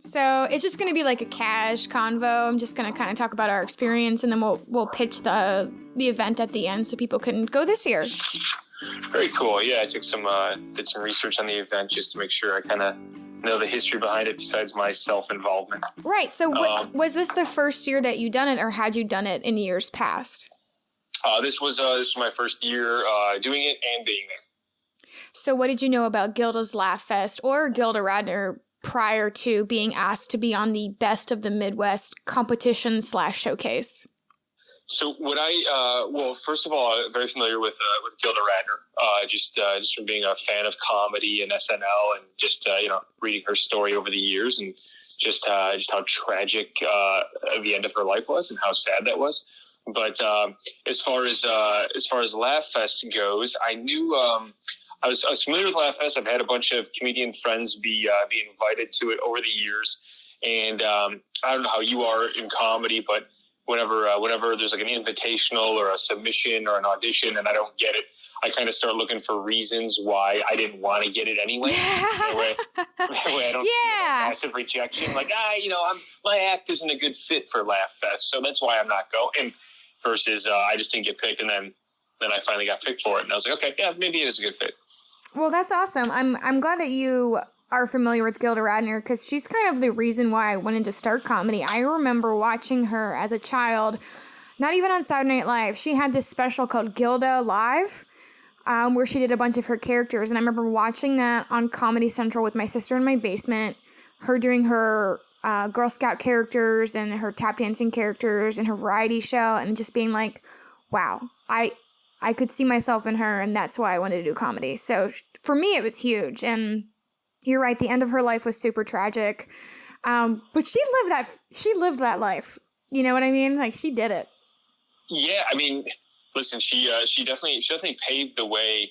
So it's just going to be like a cash convo. I'm just going to kind of talk about our experience, and then we'll pitch the event at the end so people can go this year. Very cool. Yeah, I took did some research on the event just to make sure I kind of know the history behind it besides my self-involvement. Right. So was this the first year that you done it, or had you done it in years past? This was my first year doing it and being there. So what did you know about Gilda's LaughFest or Gilda Radner prior to being asked to be on the Best of the Midwest competition / showcase? So well, first of all, I'm very familiar with Gilda Radner, just from being a fan of comedy and SNL, and just reading her story over the years, and just how tragic the end of her life was and how sad that was. But as far as LaughFest goes, I knew I was familiar with LaughFest. I've had a bunch of comedian friends be invited to it over the years, and I don't know how you are in comedy, but whenever there's like an invitational or a submission or an audition and I don't get it, I kind of start looking for reasons why I didn't want to get it anyway. That way I don't feel massive rejection. Like, my act isn't a good fit for LaughFest, so that's why I'm not going. Versus I just didn't get picked, and then I finally got picked for it, and I was like, okay, yeah, maybe it is a good fit. Well, that's awesome. I'm glad that you are familiar with Gilda Radner, because she's kind of the reason why I wanted to start comedy. I remember watching her as a child, not even on Saturday Night Live. She had this special called Gilda Live, where she did a bunch of her characters, and I remember watching that on Comedy Central with my sister in my basement, her doing her Girl Scout characters and her tap dancing characters and her variety show, and just being like, wow, I could see myself in her, and that's why I wanted to do comedy. So for me, it was huge, and you're right, the end of her life was super tragic, but she lived that life. You know what I mean? Like, she did it. Yeah, I mean, listen, she definitely paved the way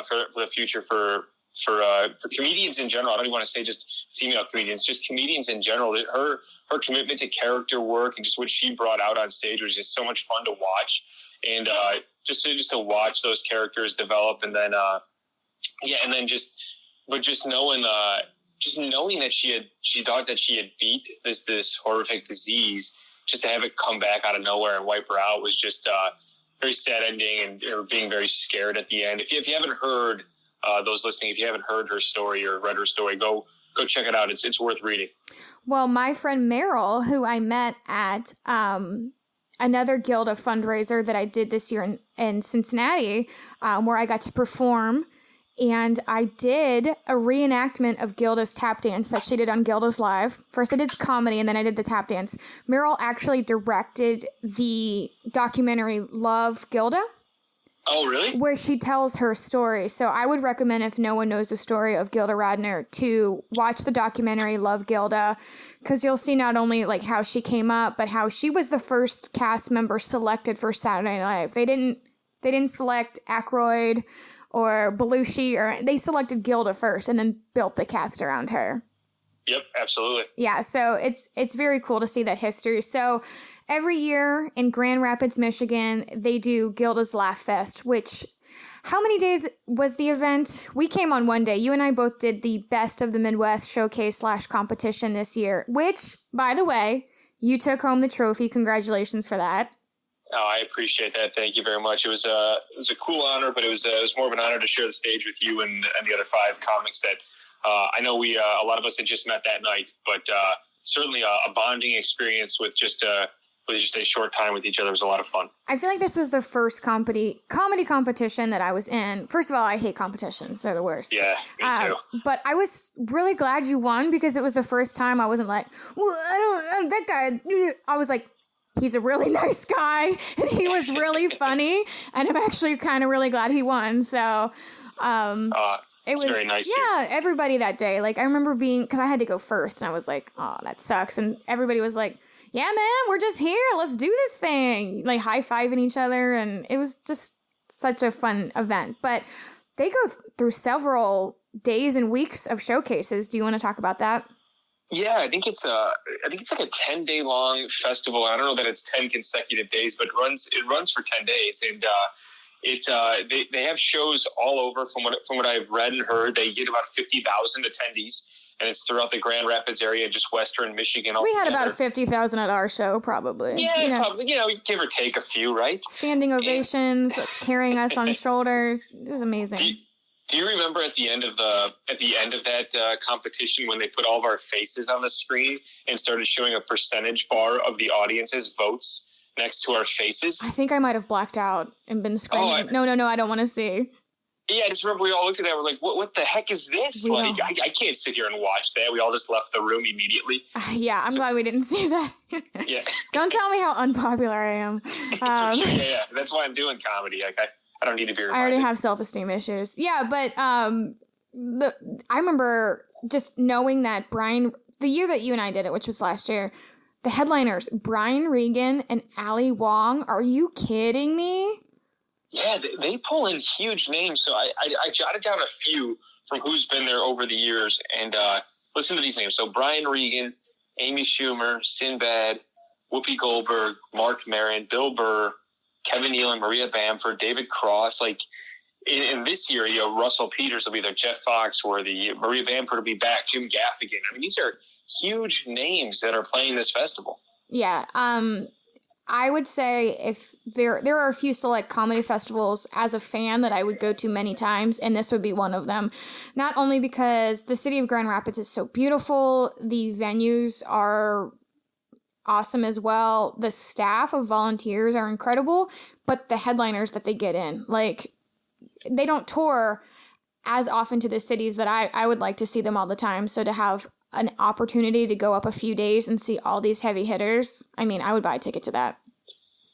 for the future for comedians in general. I don't even want to say just female comedians, just comedians in general. Her commitment to character work and just what she brought out on stage was just so much fun to watch, and just to watch those characters develop, and then just knowing that she thought that she had beat this horrific disease, just to have it come back out of nowhere and wipe her out was just very sad ending, and her being very scared at the end. If you haven't heard, those listening, if you haven't heard her story or read her story, go check it out. It's worth reading. Well, my friend Meryl, who I met at another Gilda fundraiser that I did this year in Cincinnati, where I got to perform, and I did a reenactment of Gilda's tap dance that she did on Gilda's Live. First I did comedy, and then I did the tap dance. Meryl actually directed the documentary Love Gilda. Oh, really? Where she tells her story. So I would recommend, if no one knows the story of Gilda Radner, to watch the documentary Love Gilda, because you'll see not only like how she came up, but how she was the first cast member selected for Saturday Night Live. They didn't select Aykroyd or Belushi, or they selected Gilda first and then built the cast around her. Yep, absolutely. Yeah, so it's very cool to see that history. So every year in Grand Rapids, Michigan, they do Gilda's LaughFest, which, how many days was the event? We came on one day. You and I both did the Best of the Midwest showcase / competition this year, which, by the way, you took home the trophy. Congratulations for that. Oh, I appreciate that. Thank you very much. It was a cool honor, but it was more of an honor to share the stage with you and the other 5 comics that I know a lot of us had just met that night, but certainly a bonding experience with just a short time with each other was a lot of fun. I feel like this was the first comedy competition that I was in. First of all, I hate competitions. They're the worst. Yeah, me too. But I was really glad you won, because it was the first time I wasn't like, well, that guy. I was like, he's a really nice guy, and he was really funny, and I'm actually kind of really glad he won. So, it was very nice. Yeah, everybody that day. Like, I remember because I had to go first, and I was like, oh, that sucks. And everybody was like, yeah, man, we're just here. Let's do this thing. Like, high-fiving each other, and it was just such a fun event. But they go through several days and weeks of showcases. Do you want to talk about that? Yeah, I think it's like a 10-day long festival. I don't know that it's 10 consecutive days, but it runs for 10 days, and they have shows all over. From what I've read and heard, they get about 50,000 attendees, and it's throughout the Grand Rapids area, just Western Michigan. We had about 50,000 at our show, probably. Yeah, probably. Give or take a few, right? Standing ovations, carrying us on shoulders. It was amazing. Do you remember at the end of that competition when they put all of our faces on the screen and started showing a percentage bar of the audience's votes next to our faces? I think I might have blacked out and been screaming, no, I don't want to see. Yeah, I just remember we all looked at that. We're like, what the heck is this? I can't sit here and watch that. We all just left the room immediately. Yeah, I'm glad we didn't see that. Yeah. Don't tell me how unpopular I am. Yeah. That's why I'm doing comedy. Like, I don't need to be reminded. I already have self-esteem issues. Yeah, but I remember just knowing that the year that you and I did it, which was last year, the headliners, Brian Regan and Ali Wong. Are you kidding me? Yeah, they pull in huge names. So I jotted down a few from who's been there over the years. And listen to these names. So Brian Regan, Amy Schumer, Sinbad, Whoopi Goldberg, Mark Maron, Bill Burr, Kevin Nealon, Maria Bamford, David Cross. Like in this year, Russell Peters will be there, Jeff Foxworthy, Maria Bamford will be back, Jim Gaffigan. I mean, these are huge names that are playing this festival. Yeah. I would say if there are a few select comedy festivals as a fan that I would go to many times, and this would be one of them. Not only because the city of Grand Rapids is so beautiful, the venues are awesome as well. The staff of volunteers are incredible, but the headliners that they get in, like, they don't tour as often to the cities that I would like to see them all the time. So to have an opportunity to go up a few days and see all these heavy hitters, I mean, I would buy a ticket to that.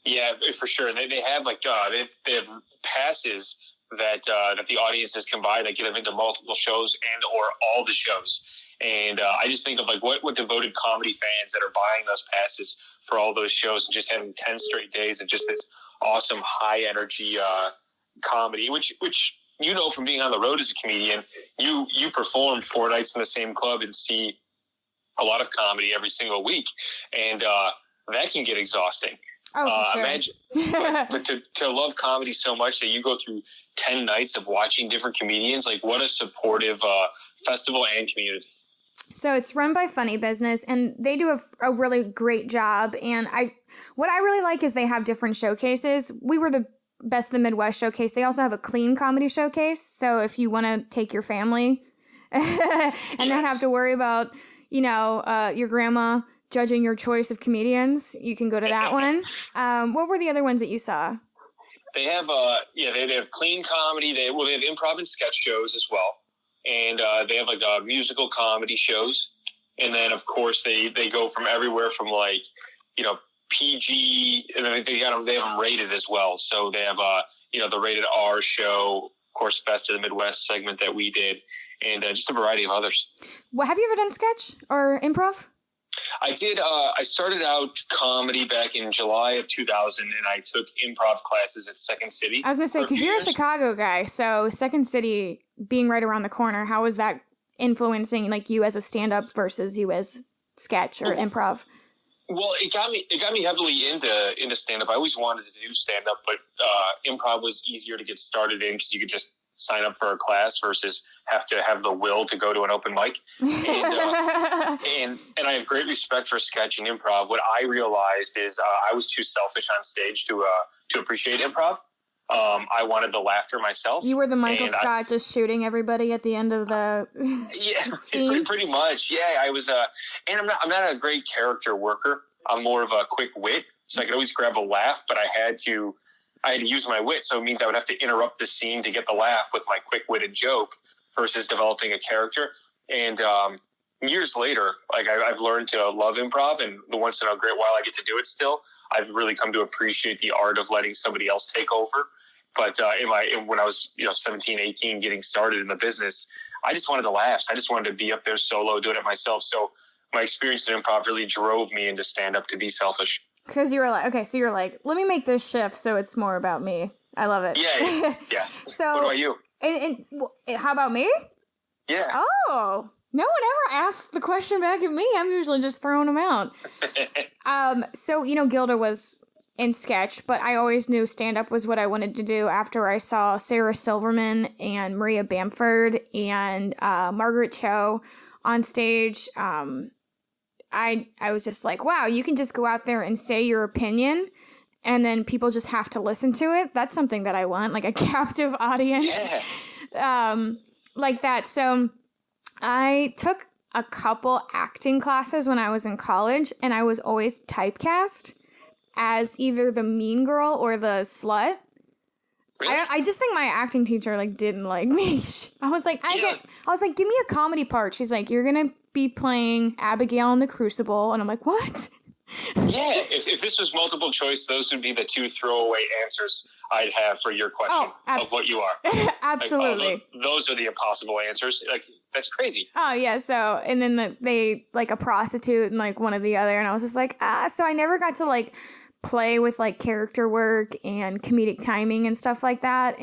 Yeah, for sure. They have they have passes that the audiences can buy that get them into multiple shows and or all the shows. And I just think of like what devoted comedy fans that are buying those passes for all those shows and just having 10 straight days of just this awesome high energy comedy, which from being on the road as a comedian, you perform 4 nights in the same club and see a lot of comedy every single week, and that can get exhausting. Oh, for sure. Imagine, but to love comedy so much that you go through 10 nights of watching different comedians, like what a supportive festival and community. So it's run by Funny Business, and they do a really great job. And what I really like is they have different showcases. We were the Best of the Midwest showcase. They also have a clean comedy showcase. So if you want to take your family and not have to worry about, your grandma judging your choice of comedians, you can go to that one. What were the other ones that you saw? They have they have clean comedy. They have improv and sketch shows as well, and they have like musical comedy shows. And then of course they go from everywhere from like PG, and then they have them rated as well. So they have the rated R show, of course, Best of the Midwest segment that we did, and just a variety of others. Well, have you ever done sketch or improv? I did. I started out comedy back in July of 2000, and I took improv classes at Second City. I was going to say, because you're a Chicago guy, so Second City being right around the corner, how is that influencing like you as a stand-up versus you as sketch or improv? Well, it got me heavily into stand-up. I always wanted to do stand-up, but improv was easier to get started in because you could just sign up for a class versus have to have the will to go to an open mic. And I have great respect for sketch and improv. What I realized is I was too selfish on stage to appreciate improv. I wanted the laughter myself. You were the Michael Scott just shooting everybody at the end of the scene? Pretty much. Yeah, I was and I'm not a great character worker. I'm more of a quick wit, so I could always grab a laugh, but I had to use my wit, so it means I would have to interrupt the scene to get the laugh with my quick-witted joke versus developing a character. And years later, like I've learned to love improv, and the once in a great while I get to do it still, I've really come to appreciate the art of letting somebody else take over. But when I was 17, 18, getting started in the business, I just wanted the laughs. I just wanted to be up there solo, doing it myself. So my experience in improv really drove me into stand-up to be selfish. Because you were like, okay, so you're like, let me make this shift so it's more about me. I love it. Yeah. So what about you? And how about me? Yeah. Oh, no one ever asked the question back at me. I'm usually just throwing them out. So, Gilda was in sketch, but I always knew stand-up was what I wanted to do after I saw Sarah Silverman and Maria Bamford and Margaret Cho on stage. I was just like, wow, you can just go out there and say your opinion, and then people just have to listen to it. That's something that I want, like a captive audience. Like that. So I took a couple acting classes when I was in college, and I was always typecast as either the mean girl or the slut. Really? I just think my acting teacher like didn't like me. I was like, give me a comedy part. She's like, you're gonna be playing Abigail in The Crucible, and I'm like, what? Yeah, if this was multiple choice, those would be the two throwaway answers I'd have for your question of what you are. Absolutely. Like, those are the impossible answers. Like, that's crazy. Oh, yeah. So, and then they, like, a prostitute and, like, one or the other. And I was just like, so I never got to, like, play with, like, character work and comedic timing and stuff like that.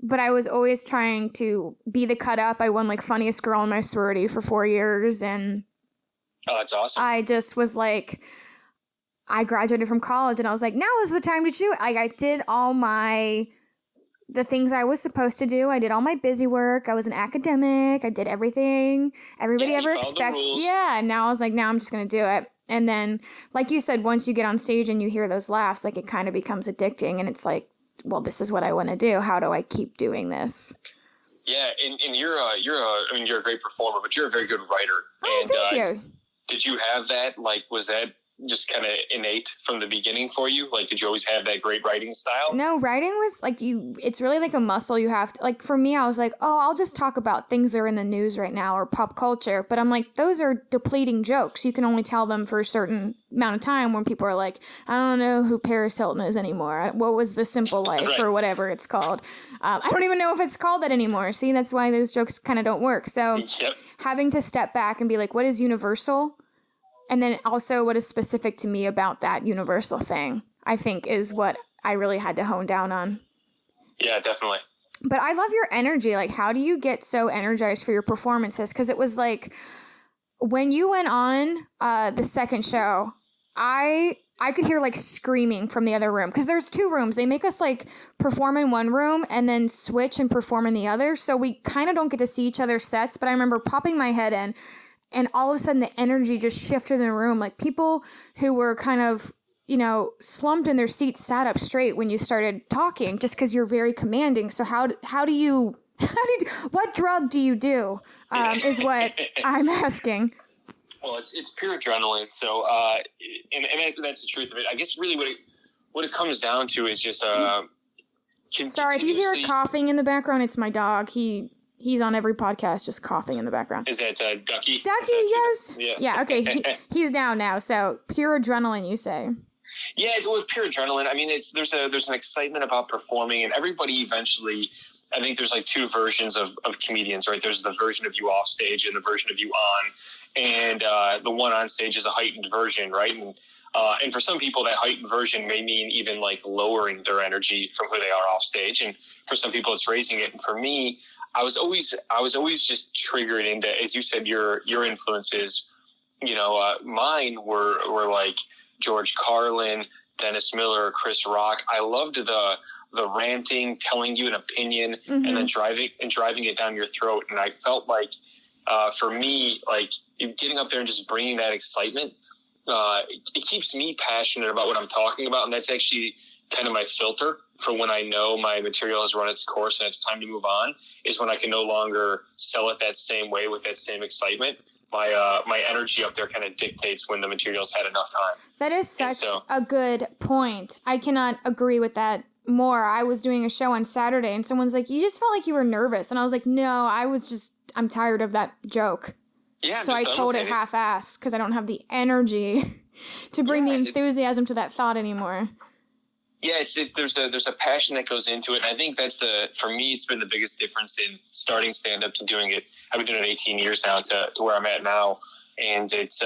But I was always trying to be the cut up. I won, like, funniest girl in my sorority for 4 years. And oh, that's awesome. I just was like, I graduated from college and I was like, now is the time to do it. Like, I did all the things I was supposed to do. I did all my busy work. I was an academic. I did everything everybody ever expected. Yeah. And now I was like, now I'm just going to do it. And then, like you said, once you get on stage and you hear those laughs, like, it kind of becomes addicting. And it's like, well, this is what I want to do. How do I keep doing this? Yeah. And you're a great performer, but you're a very good writer. Oh, thank you. Did you have that? Like, was that just kind of innate from the beginning for you? Like, did you always have that great writing style? No, writing was like it's really like a muscle you have to, like, for me, I was like, oh, I'll just talk about things that are in the news right now or pop culture. But I'm like, those are depleting jokes. You can only tell them for a certain amount of time when people are like, I don't know who Paris Hilton is anymore. What was The Simple Life right. or whatever it's called. I don't even know if it's called that anymore. See, that's why those jokes kind of don't work. So having to step back and be like, what is universal? And then also what is specific to me about that universal thing, I think, is what I really had to hone down on. Yeah, definitely. But I love your energy. Like, how do you get so energized for your performances? Because it was like, when you went on the second show, I could hear, like, screaming from the other room. Because there's 2 rooms. They make us, like, perform in one room and then switch and perform in the other. So we kind of don't get to see each other's sets. But I remember popping my head in, and all of a sudden the energy just shifted in the room. Like, people who were kind of, you know, slumped in their seats sat up straight when you started talking, just because you're very commanding. So what drug do you do, is what I'm asking. Well, it's pure adrenaline. So, and that's the truth of it. I guess really what it comes down to is just, sorry, if you hear coughing in the background, it's my dog. He's on every podcast just coughing in the background. Is that Ducky? Ducky, yes. Yeah, okay. He's down now, so pure adrenaline, you say. Yeah, it's with pure adrenaline. I mean, there's an excitement about performing, and everybody eventually, I think there's like 2 versions of comedians, right? There's the version of you off stage and the version of you on. And the one on stage is a heightened version, right? And for some people, that heightened version may mean even like lowering their energy from who they are off stage. And for some people, it's raising it. And for me, I was always just triggered into, as you said, your influences. You know, mine were like George Carlin, Dennis Miller, Chris Rock. I loved the ranting, telling you an opinion, and then driving it down your throat. And I felt like, for me, like, getting up there and just bringing that excitement, it keeps me passionate about what I'm talking about, and that's actually kind of my filter for when I know my material has run its course and it's time to move on, is when I can no longer sell it that same way with that same excitement. My energy up there kind of dictates when the material's had enough time. That is such a good point. I cannot agree with that more. I was doing a show on Saturday and someone's like, you just felt like you were nervous. And I was like, no, I'm tired of that joke. Yeah. So I told it half-assed because I don't have the energy to bring the enthusiasm to that thought anymore. Yeah, there's a passion that goes into it, and I think for me, it's been the biggest difference in starting stand-up to doing it. I've been doing it 18 years now to where I'm at now, and it's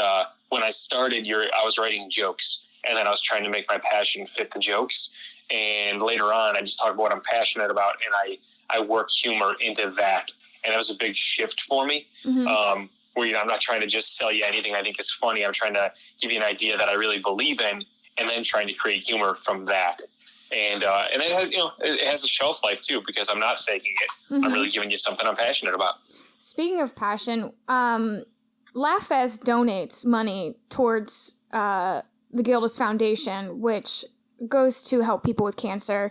when I started, I was writing jokes, and then I was trying to make my passion fit the jokes, and later on, I just talk about what I'm passionate about, and I work humor into that, and that was a big shift for me. Where I'm not trying to just sell you anything I think is funny. I'm trying to give you an idea that I really believe in. and then trying to create humor from that. And it has, it has a shelf life too, because I'm not faking it. Mm-hmm. I'm really giving you something I'm passionate about. Speaking of passion, LaughFest donates money towards the Gilda's Foundation, which goes to help people with cancer.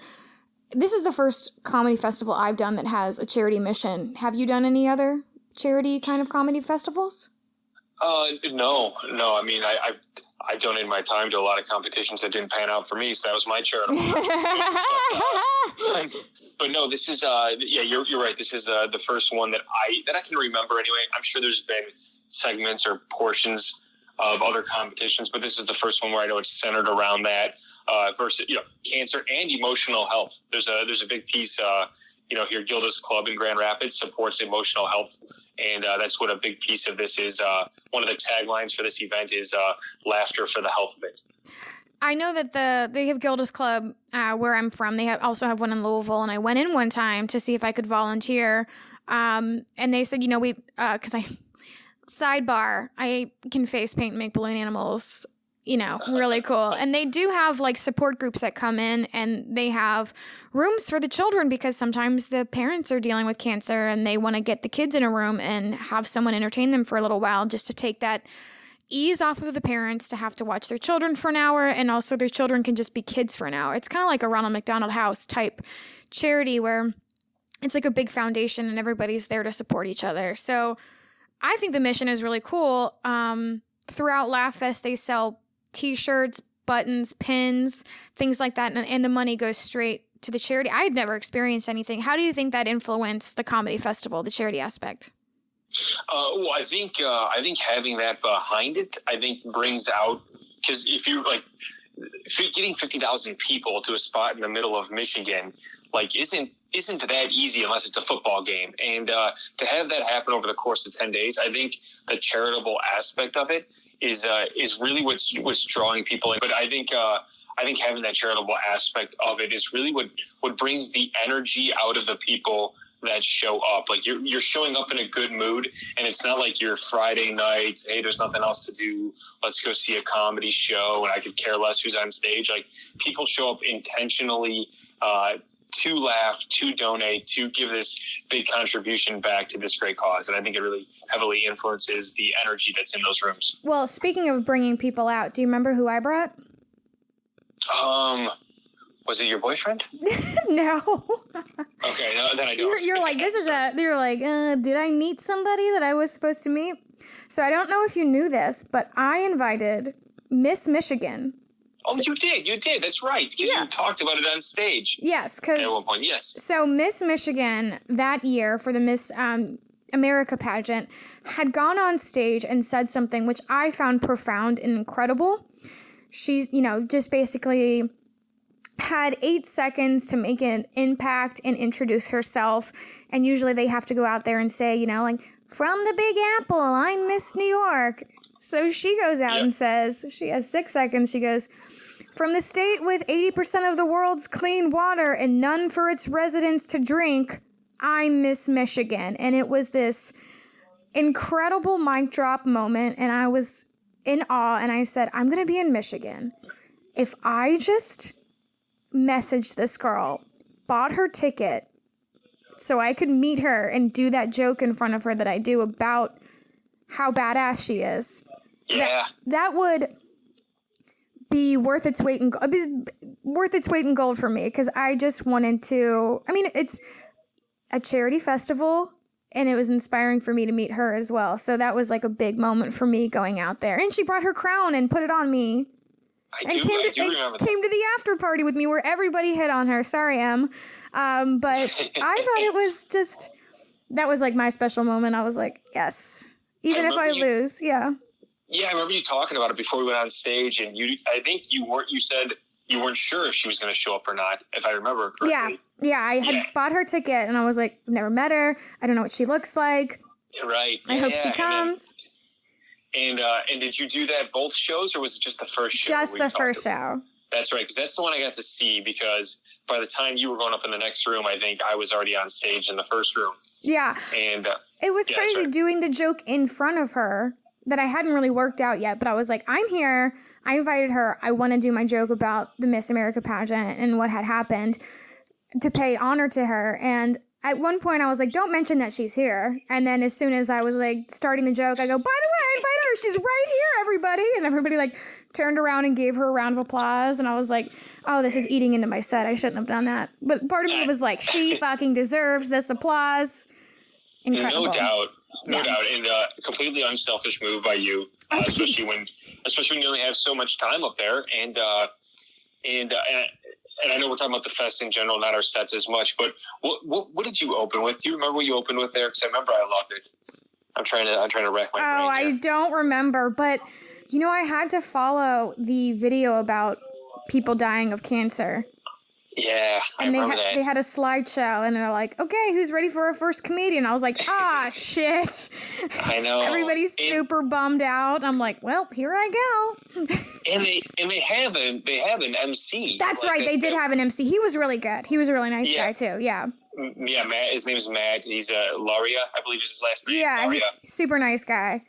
This is the first comedy festival I've done that has a charity mission. Have you done any other charity kind of comedy festivals? No. I mean, I donated my time to a lot of competitions that didn't pan out for me, so that was my charitable. But no, this is you're right. This is the first one that I can remember anyway. I'm sure there's been segments or portions of other competitions, but this is the first one where I know it's centered around that versus cancer and emotional health. There's a big piece here. Gilda's Club in Grand Rapids supports emotional health. And that's what a big piece of this is. One of the taglines for this event is laughter for the health of it. I know that they have Gilda's Club where I'm from. They also have one in Louisville, and I went in one time to see if I could volunteer. And they said, sidebar, I can face paint and make balloon animals. Really cool. And they do have like support groups that come in, and they have rooms for the children because sometimes the parents are dealing with cancer and they want to get the kids in a room and have someone entertain them for a little while just to take that ease off of the parents to have to watch their children for an hour, and also their children can just be kids for an hour. It's kind of like a Ronald McDonald House type charity where it's like a big foundation and everybody's there to support each other. So I think the mission is really cool. Throughout LaughFest, they sell T-shirts, buttons, pins, things like that, and the money goes straight to the charity. I had never experienced anything. How do you think that influenced the comedy festival, the charity aspect? Well, I think having that behind it, brings out, because if you're getting 50,000 people to a spot in the middle of Michigan, isn't that easy unless it's a football game. And to have that happen over the course of 10 days, I think the charitable aspect of it is really what's drawing people in. But I think having that charitable aspect of it is really what brings the energy out of the people that show up. Like you're showing up in a good mood, and it's not like your Friday nights, hey, there's nothing else to do, let's go see a comedy show and I could care less who's on stage. Like, people show up intentionally to laugh, to donate, to give this big contribution back to this great cause. And I think it really heavily influences the energy that's in those rooms. Well, speaking of bringing people out, do you remember who I brought? Was it your boyfriend? No. Okay, no, then I don't. You're like, did I meet somebody that I was supposed to meet? So I don't know if you knew this, but I invited Miss Michigan. Oh, you did. That's right, because you talked about it on stage. Yes, because at one point, yes. So Miss Michigan that year for the Miss America pageant had gone on stage and said something which I found profound and incredible. She's, just basically had 8 seconds to make an impact and introduce herself. And usually they have to go out there and say, from the Big Apple, I'm Miss New York. So she goes out and says, she has 6 seconds. She goes, from the state with 80% of the world's clean water and none for its residents to drink, I'm Miss Michigan. And it was this incredible mic drop moment. And I was in awe. And I said, I'm going to be in Michigan. If I just messaged this girl, bought her ticket so I could meet her and do that joke in front of her that I do about how badass she is. Yeah. That would be worth its weight in gold for me, because I just wanted to. I mean, it's a charity festival, and it was inspiring for me to meet her as well. So that was like a big moment for me going out there. And she brought her crown and put it on me. I do remember that. Came to the after party with me where everybody hit on her. Sorry, Em. But I thought it was just, that was like my special moment. I was like, yes, even if I lose. Yeah. Yeah, I remember you talking about it before we went on stage, and I think you said you weren't sure if she was going to show up or not, if I remember correctly. Yeah, I had bought her ticket, and I was like, I've never met her. I don't know what she looks like. Right. I hope she comes. And did you do that both shows, or was it just the first show? Just the first show. That's right, because that's the one I got to see, because by the time you were going up in the next room, I think I was already on stage in the first room. Yeah. And it was crazy doing the joke in front of her that I hadn't really worked out yet, but I was like, I'm here. I invited her. I want to do my joke about the Miss America pageant and what had happened to pay honor to her. And at one point I was like, don't mention that she's here. And then as soon as I was like starting the joke, I go, by the way, I invited her. She's right here, everybody. And everybody like turned around and gave her a round of applause. And I was like, oh, this is eating into my set. I shouldn't have done that. But part of me was like, she fucking deserves this applause. Incredible. No doubt. No doubt. And completely unselfish move by you, especially when you only have so much time up there. And I know we're talking about the fest in general, not our sets as much, but what did you open with? Do you remember what you opened with there? Because I remember I loved it. I'm trying to rack my brain. Oh, I don't remember, but you know, I had to follow the video about people dying of cancer. Yeah, I remember that. They had a slideshow, and they're like, okay, who's ready for our first comedian? I was like, shit. I know. Everybody's super bummed out. I'm like, well, here I go. and they have an MC. That's like, right. They did have an MC. He was really good. He was a really nice guy, too. Yeah. Yeah, Matt. His name is Matt. He's Laria, I believe is his last name. Yeah, super nice guy.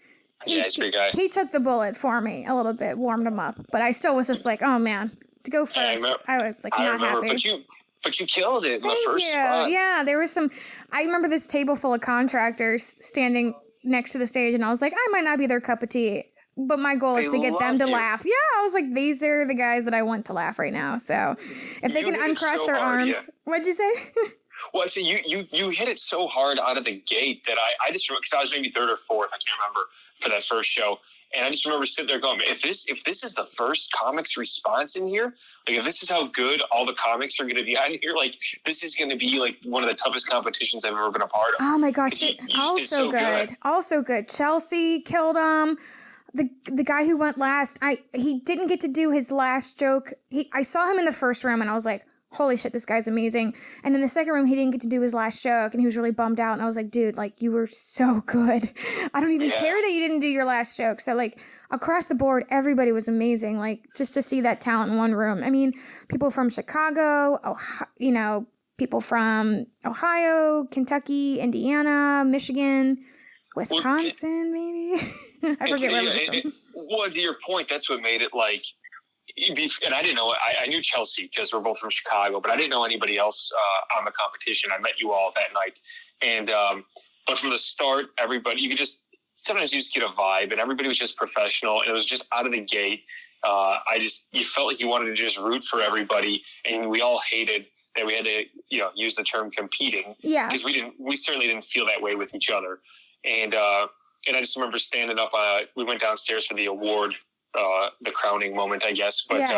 He's a great guy. He took the bullet for me a little bit, warmed him up. But I still was just like, oh, man. To go first, I was like not happy. But you killed it in the first spot. Yeah, there was some. I remember this table full of contractors standing next to the stage, and I was like, I might not be their cup of tea, but my goal is to get them to laugh. Yeah, I was like, these are the guys that I want to laugh right now. So if they can uncross their arms, what'd you say? Well, so you hit it so hard out of the gate that I just remember, because I was maybe third or fourth, I can't remember, for that first show. And I just remember sitting there going, if this is the first comics response in here, like if this is how good all the comics are going to be out here, like this is going to be like one of the toughest competitions I've ever been a part of. Oh my gosh, also good. Also good. Chelsea killed him. The guy who went last, he didn't get to do his last joke. I saw him in the first room and I was like, holy shit, this guy's amazing. And in the second room, he didn't get to do his last joke, and he was really bummed out. And I was like, dude, like, you were so good. I don't even care that you didn't do your last joke. So, like, across the board, everybody was amazing. Like, just to see that talent in one room. I mean, people from Chicago, people from Ohio, Kentucky, Indiana, Michigan, Wisconsin, maybe. I forget where it was from. Well, to your point, that's what made it, like, and I didn't know, I knew Chelsea because we're both from Chicago, but I didn't know anybody else on the competition. I met you all that night. And, but from the start, everybody, sometimes you just get a vibe, and everybody was just professional, and it was just out of the gate. You felt like you wanted to just root for everybody, and we all hated that we had to, use the term competing. Yeah. Because we certainly didn't feel that way with each other. And I just remember standing up, we went downstairs for the award, the crowning moment, I guess. But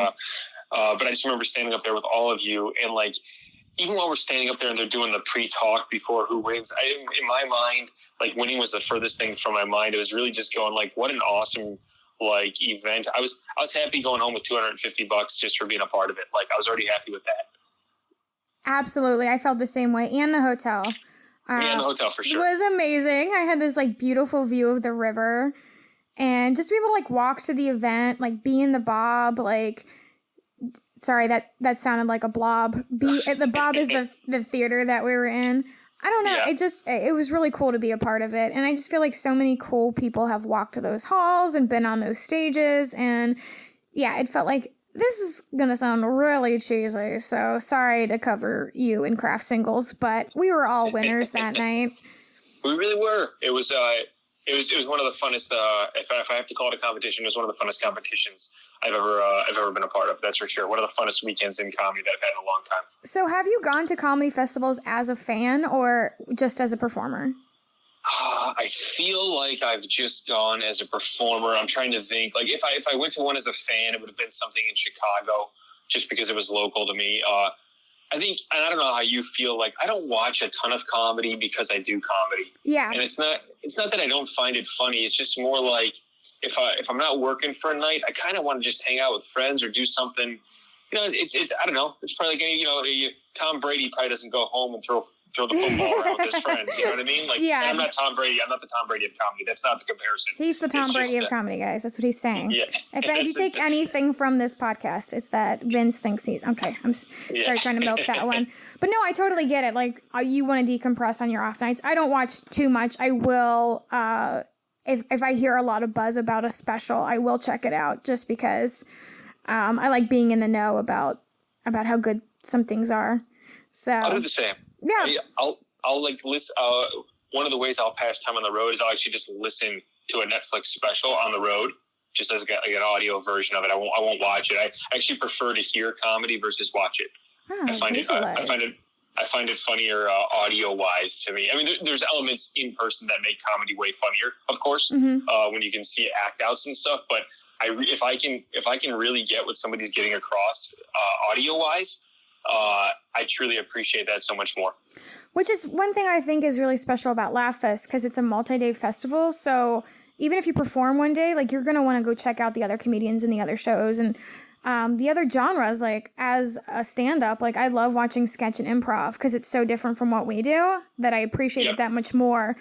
I just remember standing up there with all of you, and like, even while we're standing up there and they're doing the pre-talk before who wins, in my mind, like, winning was the furthest thing from my mind. It was really just going like, what an awesome like event. I was happy going home with $250 just for being a part of it. Like, I was already happy with that. Absolutely. I felt the same way. And the hotel. And the hotel for sure. It was amazing. I had this like beautiful view of the river. And just to be able to, like, walk to the event, like, be in the Bob, like, sorry, that sounded like a blob. The Bob is the theater that we were in. I don't know. Yeah. It was really cool to be a part of it. And I just feel like so many cool people have walked to those halls and been on those stages. And, yeah, it felt like this is going to sound really cheesy. So sorry to cover you in craft singles, but we were all winners that night. We really were. It was one of the funnest. If I have to call it a competition, it was one of the funnest competitions I've ever been a part of. That's for sure. One of the funnest weekends in comedy that I've had in a long time. So, have you gone to comedy festivals as a fan or just as a performer? I feel like I've just gone as a performer. I'm trying to think. Like, if I went to one as a fan, it would have been something in Chicago, just because it was local to me. I think, and I don't know how you feel, like, I don't watch a ton of comedy because I do comedy. Yeah. And it's not that I don't find it funny. It's just more like, if I'm not working for a night, I kind of want to just hang out with friends or do something. It's I don't know. It's probably like any, Tom Brady probably doesn't go home and throw the football around with his friends. You know what I mean? Like, yeah. I'm not Tom Brady. I'm not the Tom Brady of comedy. That's not the comparison. He's the Tom Brady of comedy, guys. That's what he's saying. Yeah. If you take anything from this podcast, it's that Vince thinks he's okay. I'm sorry trying to milk that one, but no, I totally get it. Like, you want to decompress on your off nights. I don't watch too much. I will if I hear a lot of buzz about a special, I will check it out just because I like being in the know about how good some things are. So I'll do the same. Yeah. I'll like listen. One of the ways I'll pass time on the road is I'll actually just listen to a Netflix special on the road, just as like an audio version of it. I won't watch it. I actually prefer to hear comedy versus watch it. Oh, I find it funnier audio wise to me. I mean, there's elements in person that make comedy way funnier, of course, when you can see act outs and stuff. But if I can really get what somebody's getting across audio wise, I truly appreciate that so much more. Which is one thing I think is really special about LaughFest, because it's a multi-day festival. So even if you perform one day, like, you're going to want to go check out the other comedians and the other shows and the other genres. Like, as a stand-up, like, I love watching sketch and improv because it's so different from what we do that I appreciate it that much more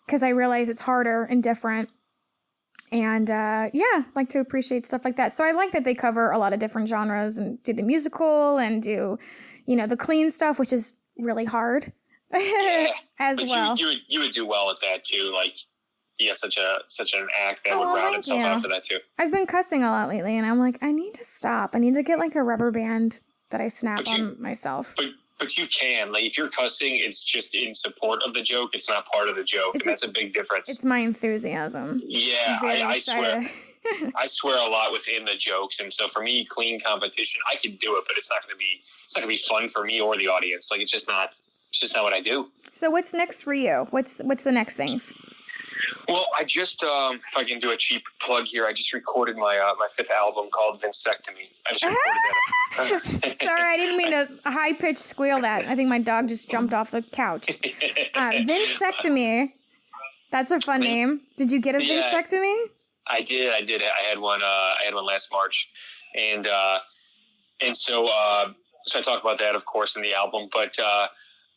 because I realize it's harder and different. And, like to appreciate stuff like that. So I like that they cover a lot of different genres and do the musical and do, the clean stuff, which is really hard as well. You would do well at that too. Like, you have such an act that would round itself out for that too. I've been cussing a lot lately and I'm like, I need to stop. I need to get like a rubber band that I snap on myself. But you can. Like, if you're cussing, it's just in support of the joke. It's not part of the joke. And that's a big difference. It's my enthusiasm. Yeah, I swear. I swear a lot within the jokes. And so for me, clean competition, I can do it, but it's not going to be fun for me or the audience. Like, it's just not what I do. So what's next for you? What's the next things? Well, I just, if I can do a cheap plug here, I just recorded my 5th album called Vincectomy. I just recorded that. Sorry, I didn't mean to high-pitched squeal that. I think my dog just jumped off the couch. Vincectomy. That's a fun name. Did you get a Vincectomy? I did. I had one last March. And so I talk about that, of course, in the album. But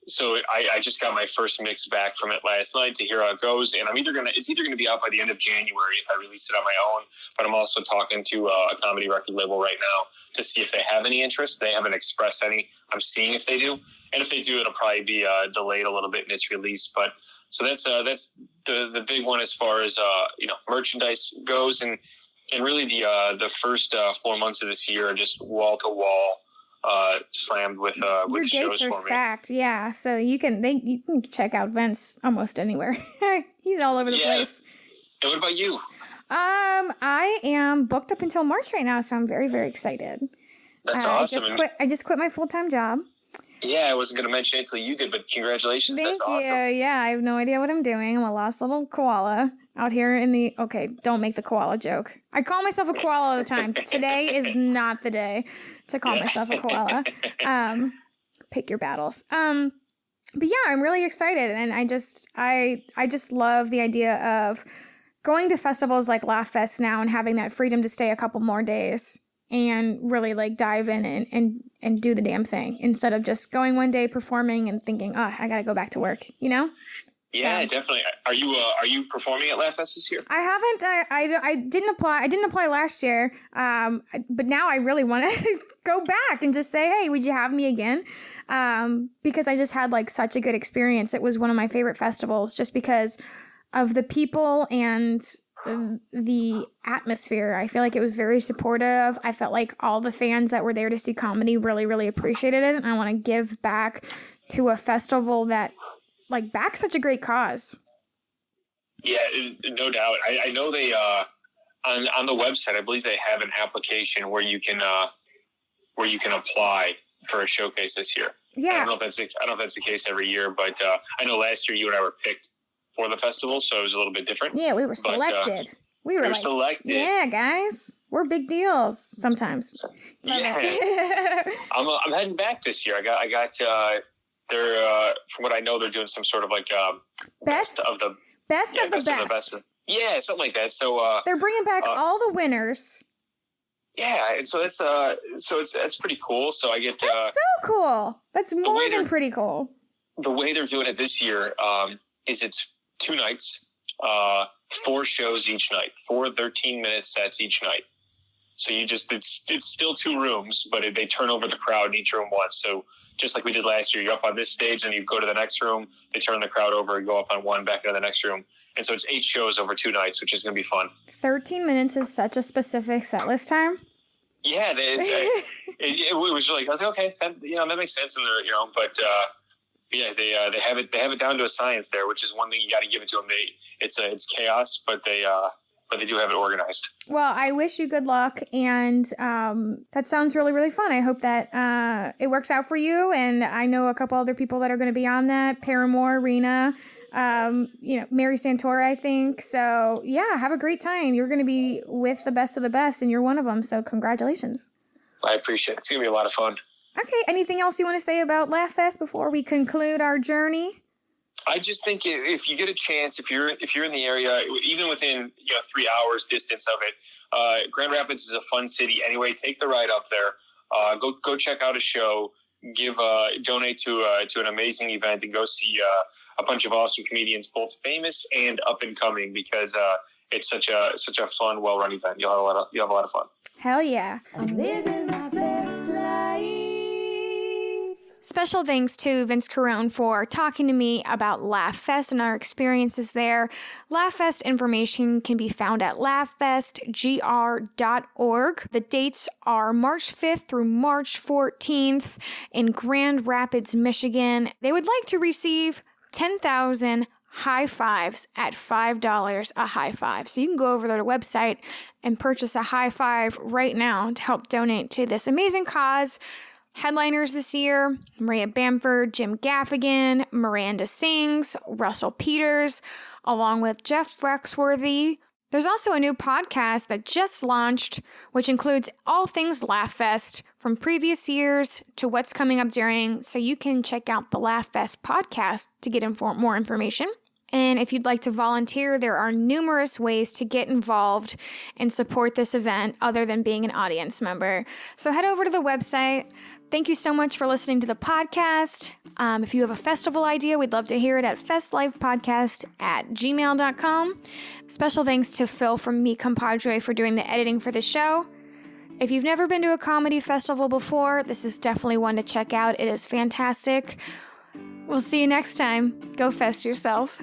so I just got my first mix back from it last night to hear how it goes, and it's either gonna be out by the end of January if I release it on my own. But I'm also talking to a comedy record label right now to see if they have any interest. They haven't expressed any. I'm seeing if they do, and if they do, it'll probably be delayed a little bit in its release. But so that's the big one as far as merchandise goes, and really the first 4 months of this year are just wall to wall. Slammed with your shows dates are for stacked, yeah. So you can check out Vince almost anywhere. He's all over the place. And what about you? I am booked up until March right now, so I'm very, very excited. That's awesome. I just quit my full-time job. Yeah, I wasn't going to mention it until you did, but congratulations. Thank That's you. Awesome. Yeah, I have no idea what I'm doing. I'm a lost little koala out here in the... Okay, don't make the koala joke. I call myself a koala all the time. Today is not the day to call myself a koala. Pick your battles. But yeah, I'm really excited, and I just love the idea of going to festivals like LaughFest now and having that freedom to stay a couple more days and really like dive in and do the damn thing instead of just going one day performing and thinking, oh, I gotta go back to work, Yeah, so, definitely. Are you performing at LaughFest this year? I haven't. I didn't apply. I didn't apply last year. But now I really want to go back and just say, hey, would you have me again? Because I just had like such a good experience. It was one of my favorite festivals just because of the people and the atmosphere. I feel like it was very supportive. I felt like all the fans that were there to see comedy really, really appreciated it. And I want to give back to a festival that backs such a great cause. Yeah, no doubt. I know they on the website, I believe they have an application where you can apply for a showcase this year. Yeah. I don't know if that's the case every year, but I know last year you and I were picked for the festival, so it was a little bit different. Yeah, we were selected. We were selected. Yeah, guys, we're big deals sometimes. Yeah. I'm heading back this year. I got they're from what I know, they're doing some sort of like best of the best. Yeah, something like that. So they're bringing back all the winners. Yeah, and so that's pretty cool. So I get that's so cool. That's more than pretty cool. The way they're doing it this year is it's 2 nights, 4 shows each night, 4 13-minute sets each night. So it's still 2 rooms, but they turn over the crowd in each room once. So just like we did last year, you're up on this stage and you go to the next room, they turn the crowd over, you go up on one, back into the next room. And so it's 8 shows over 2 nights, which is going to be fun. 13 minutes is such a specific set list time. Yeah, it was like, I was like, okay, that makes sense. And they're, but yeah, they have it down to a science there, which is one thing you got to give it to them. It's chaos, but they do have it organized. Well, I wish you good luck, and that sounds really, really fun. I hope that it works out for you, and I know a couple other people that are going to be on that. Paramore, Rena, Mary Santora, I think. So, yeah, have a great time. You're going to be with the best of the best, and you're one of them, so congratulations. I appreciate it. It's going to be a lot of fun. Okay, anything else you want to say about LaughFest before we conclude our journey? I just think if you get a chance, if you're in the area, even within 3 hours distance of it, Grand Rapids is a fun city anyway. Take the ride up there. Go check out a show. Donate to an amazing event, and go see a bunch of awesome comedians, both famous and up and coming, because it's such a fun, well run event. You'll have a lot of fun. Hell yeah! I'm living my best life. Special thanks to Vince Carone for talking to me about LaughFest and our experiences there. LaughFest information can be found at laughfestgr.org. The dates are March 5th through March 14th in Grand Rapids, Michigan. They would like to receive 10,000 high fives at $5 a high five. So you can go over to their website and purchase a high five right now to help donate to this amazing cause. Headliners this year: Maria Bamford, Jim Gaffigan, Miranda Sings, Russell Peters, along with Jeff Foxworthy. There's also a new podcast that just launched, which includes all things LaughFest from previous years to what's coming up during, so you can check out the LaughFest podcast to get more information. And if you'd like to volunteer, there are numerous ways to get involved and support this event other than being an audience member. So head over to the website. Thank you so much for listening to the podcast. If you have a festival idea, we'd love to hear it at festlifepodcast@gmail.com. Special thanks to Phil from Me Compadre for doing the editing for the show. If you've never been to a comedy festival before, this is definitely one to check out. It is fantastic. We'll see you next time. Go fest yourself.